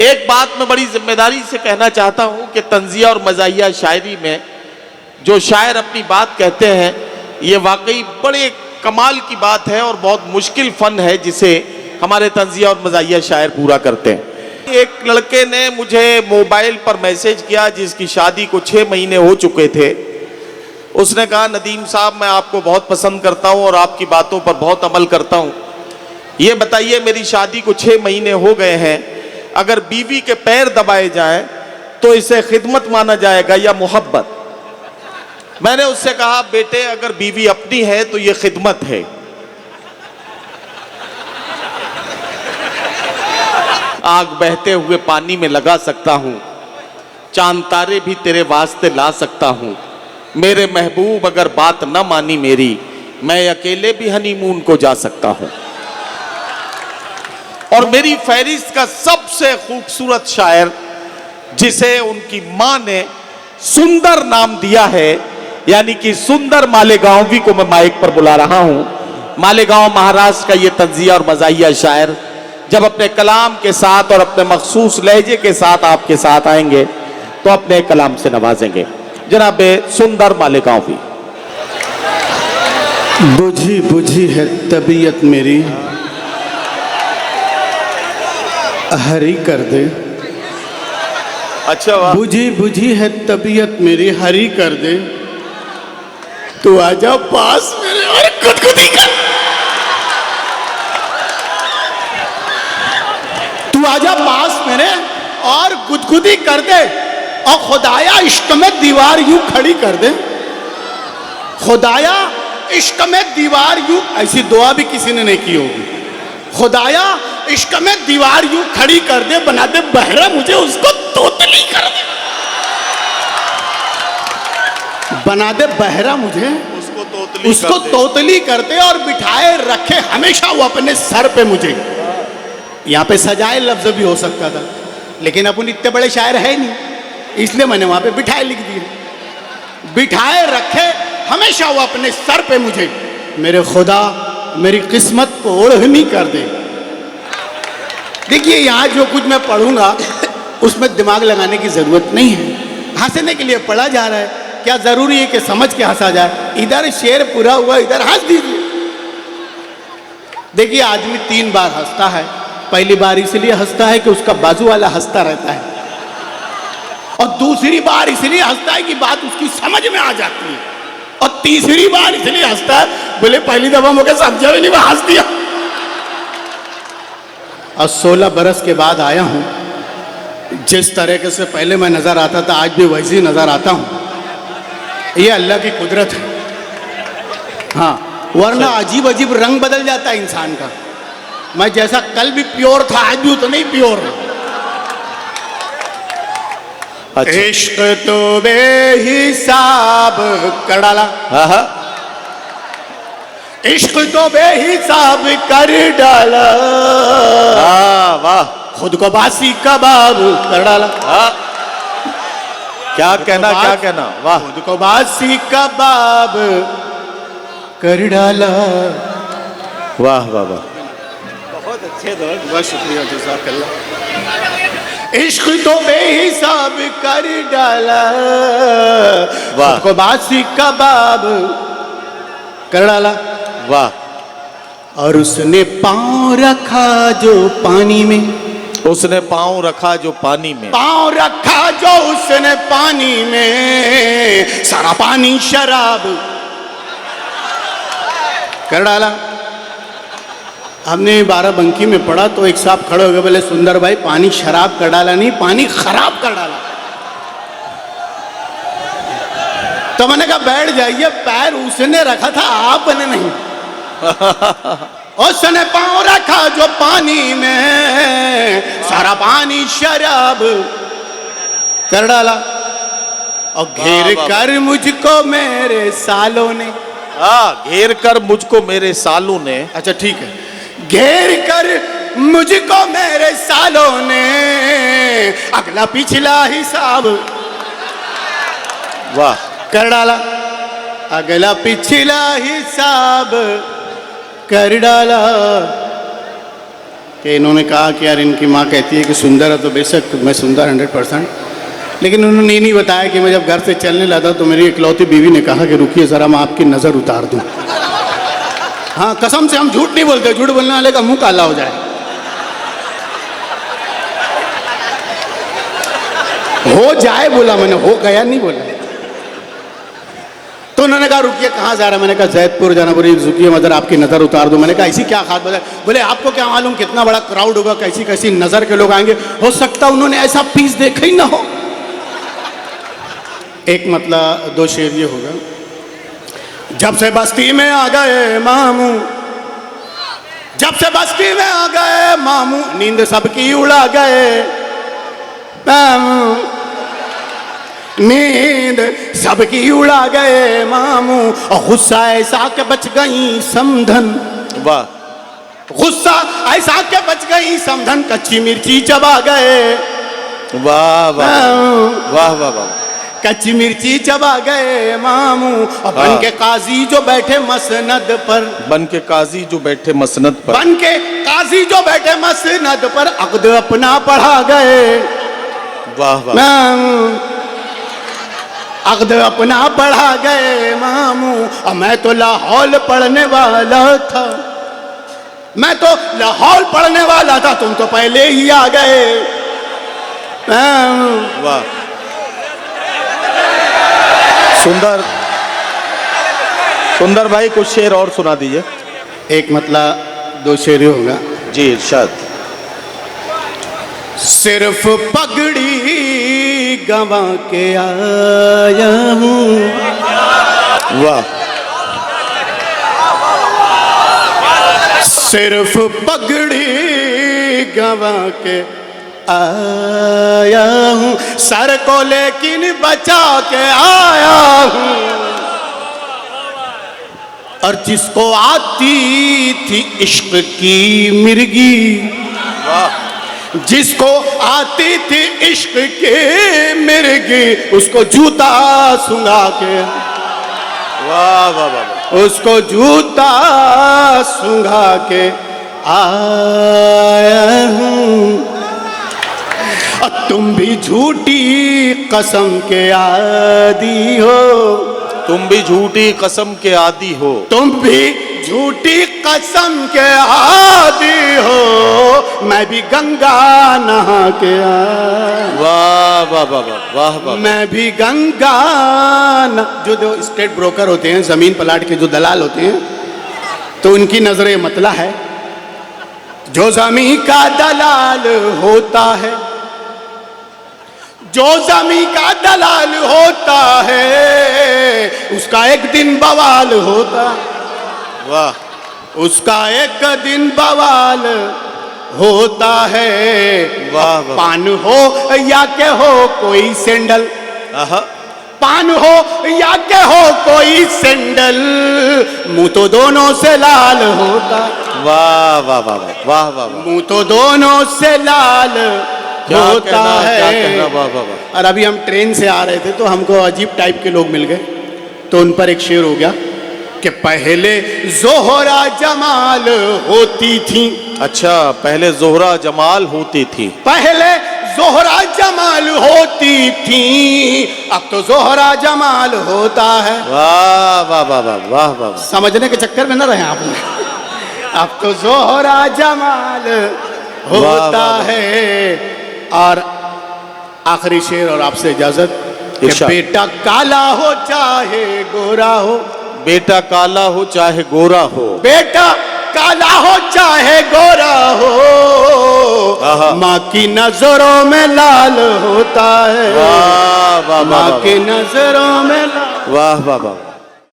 एक बात मैं बड़ी जिम्मेदारी से कहना चाहता हूं कि तंज़िया और मज़ाहिया शायरी में जो शायर अपनी बात कहते हैं, ये वाकई बड़े कमाल की बात है और बहुत मुश्किल फ़न है जिसे हमारे तंज़िया और मज़ाहिया शायर पूरा करते हैं। एक लड़के ने मुझे मोबाइल पर मैसेज किया जिसकी शादी को 6 महीने हो चुके थे। उसने कहा, नदीम साहब, मैं आपको बहुत पसंद करता हूँ और आपकी बातों पर बहुत अमल करता हूँ। ये बताइए, मेरी शादी को 6 महीने हो गए हैं, अगर बीवी के पैर दबाए जाएं तो इसे खिदमत माना जाएगा या मोहब्बत? मैंने उससे कहा, बेटे, अगर बीवी अपनी है तो ये खिदमत है। आग बहते हुए पानी में लगा सकता हूं, चांद तारे भी तेरे वास्ते ला सकता हूं। मेरे महबूब, अगर बात न मानी मेरी, मैं अकेले भी हनीमून को जा सकता हूं। और मेरी फहरिस्त का सबसे खूबसूरत शायर, जिसे उनकी मां ने सुंदर नाम दिया है, यानी कि सुंदर मालेगांवी को मैं माइक पर बुला रहा हूं। मालेगांव महाराष्ट्र का ये तंज़िया और मज़ाहिया शायर जब अपने कलाम के साथ और अपने मखसूस लहजे के साथ आपके साथ आएंगे तो अपने कलाम से नवाजेंगे। जनाब सुंदर मालेगांवी। बुझी बुझी है तबीयत मेरी, हरी कर दे। अच्छा, वाह। बुझी बुझी है तबीयत मेरी, हरी कर दे। तू आजा पास मेरे और गुदगुदी कर। तू आजा पास मेरे और गुदगुदी कर दे। और खुदाया इश्क में दीवार यूं खड़ी कर दे। खुदाया इश्क में दीवार यूं, ऐसी दुआ भी किसी ने नहीं की होगी। खुदाया इश्क में दीवार यूं खड़ी कर दे, बना दे बहरा मुझे, उसको तोतली कर दे। बना दे बहरा मुझे, उसको तोतली करते और बिठाए रखे हमेशा वो अपने सर पे मुझे। यहाँ पे सजाए लफ्ज भी हो सकता था, लेकिन अपन इतने बड़े शायर है नहीं, इसलिए मैंने वहां पे बिठाए लिख दिए। बिठाए रखे हमेशा वो अपने सर पे मुझे, मेरे खुदा मेरी किस्मत को ओढ़नी कर दे। देखिए, यहाँ जो कुछ मैं पढ़ूंगा उसमें दिमाग लगाने की जरूरत नहीं है। हंसने के लिए पढ़ा जा रहा है, क्या जरूरी है कि समझ के हंसा जाए? इधर शेर पूरा हुआ, इधर हंस दीजिए। देखिए, आदमी 3 बार हंसता है। पहली बार इसलिए हंसता है कि उसका बाजू वाला हंसता रहता है, और दूसरी बार इसलिए हंसता है कि बात उसकी समझ में आ जाती है, और तीसरी बार इसलिए हंसता है, बोले पहली दफा मुझे समझा भी नहीं, मैं हंस दिया। और 16 बरस के बाद आया हूं, जिस तरीके से पहले मैं नजर आता था आज भी वैसे ही नजर आता हूं। ये अल्लाह की कुदरत है। हाँ, वरना अजीब अजीब रंग बदल जाता है इंसान का। मैं जैसा कल भी प्योर था, आज भी उतना ही प्योर है। अच्छा। इश्क तो बेहिसाब कर डाला। इश्क तो बेहिसाब कर डाला। वाह। खुद को बासी कबाब कर डाला। क्या कहना, क्या कहना, वाह। खुद को बासी कबाब कर डाला। वाह वाह वाह, बहुत अच्छे दोस्त, बहुत शुक्रिया, जज़ाकल्लाह। इश्क तो बेहिसाब कर डाला, वाह। खुद को बासी कबाब कर डाला। वाह। और उसने पाँव रखा जो पानी में, उसने पाँव रखा जो पानी में, पाँव रखा जो उसने पानी में, सारा पानी शराब कर डाला। हमने बाराबंकी में पढ़ा तो एक साहब खड़े हो गए, बोले सुंदर भाई, पानी शराब कर डाला नहीं, पानी खराब कर डाला। तो मैंने कहा बैठ जाइए, पैर उसने रखा था, आपने नहीं। उसने पाँव रखा जो पानी में, सारा पानी शराब कर डाला। और घेर कर मुझको मेरे सालों ने, घेर कर मुझको मेरे सालों ने। अच्छा ठीक है, घेर कर मुझको मेरे सालों ने, अगला पिछला हिसाब वाह कर डाला। अगला पिछला हिसाब कर डाला। कि इन्होंने कहा कि यार इनकी माँ कहती है कि सुंदर है, तो बेशक मैं सुंदर 100%, लेकिन उन्होंने ये नहीं बताया कि मैं जब घर से चलने लगा तो मेरी इकलौती बीवी ने कहा कि रुकिए ज़रा मैं आपकी नज़र उतार दूँ। हाँ, कसम से हम झूठ नहीं बोलते, झूठ बोलने वाले का मुंह काला हो जाए। हो जाए बोला मैंने, हो गया नहीं बोला। तो उन्होंने कहा रुकिए कहाँ जा रहा है? मैंने कहा जैतपुर जाना। बोली रुकिए मदर आपकी नज़र उतार दूं। मैंने कहा ऐसी क्या खास बात है? बोले आपको क्या मालूम कितना बड़ा क्राउड होगा, कैसी कैसी नज़र के लोग आएंगे, हो सकता उन्होंने ऐसा पीस देखा ही ना हो। एक मतलब दो शेर ये होगा, जब से बस्ती में आ गए मामू, जब से बस्ती में आ गए मामू, नींद सबकी उड़ा गए मामू, नींद सबकी उड़ा गए मामू, और गुस्सा ऐसा के बच गई समधन। वाह, गुस्सा ऐसा के बच गई समधन, कच्ची मिर्ची चबा गए। वाह वाह वाह वाह वाह, कच्ची मिर्ची चबा गए मामू, और बन के काजी जो बैठे मसनद पर, बन के काजी जो बैठे मसनद पर, बन के काजी जो बैठे मसनद पर, अक़्द अपना पढ़ा गए। वाह वाह, अक़्द अपना पढ़ा गए मामू, और मैं तो लाहौल पढ़ने वाला था, मैं तो लाहौल पढ़ने वाला था, तुम तो पहले ही आ गए। वाह, सुंदर सुंदर भाई कुछ शेर और सुना दीजिए। एक मतलब दो शेर होगा जी, इरशाद। सिर्फ पगड़ी गंवा के आया हूँ। वाह, सिर्फ पगड़ी गंवा के आया हूँ, सर को लेकिन बचा के आया हूँ, और जिसको आती थी इश्क की मिर्गी, जिसको आती थी इश्क की मिर्गी, उसको जूता सुंघा के, वाह वाह वाह, उसको जूता सुंघा के आया हूँ। और तुम भी झूठी कसम के आदी हो, तुम भी झूठी कसम के आदी हो, तुम भी झूठी कसम के आदी हो, मैं भी गंगा नहा के आया। वाह वाह वाह वाह वाह वाह, मैं भी गंगा जो स्टेट ब्रोकर होते हैं, जमीन प्लाट के जो दलाल होते हैं, तो उनकी नजरें मतला है, जो जमीन का दलाल होता है, जो जमीन का दलाल होता है, उसका एक दिन बवाल होता। वाह, उसका एक दिन बवाल होता है। वाह वाह, पान हो या के हो कोई सैंडल, पान हो या के हो कोई सैंडल, मुंह तो दोनों से लाल होता। वाह वाह वाह वाह वाह वाह, मुंह तो दोनों से लाल होता है। क्या कहना, वाह वाह वाह। और अभी हम ट्रेन से आ रहे थे तो हमको अजीब टाइप के लोग मिल गए, तो उन पर एक शेर हो गया कि पहले जोहरा जमाल होती थी। अच्छा, पहले जोहरा जमाल होती थी, पहले जोहरा जमाल होती थी, अब तो जोहरा जमाल होता है। वाह वाह वाह वाह वाह वाह, समझने के चक्कर में न रहे आप। अब तो जोहरा जमाल होता है। और आखिरी शेर और आपसे इजाजत, बेटा काला हो चाहे गोरा हो, बेटा काला हो चाहे गोरा हो, बेटा काला हो चाहे गोरा हो, माँ की नजरों में लाल होता है। वाह वाह, माँ की नजरों में लाल। वाह वाह वाह।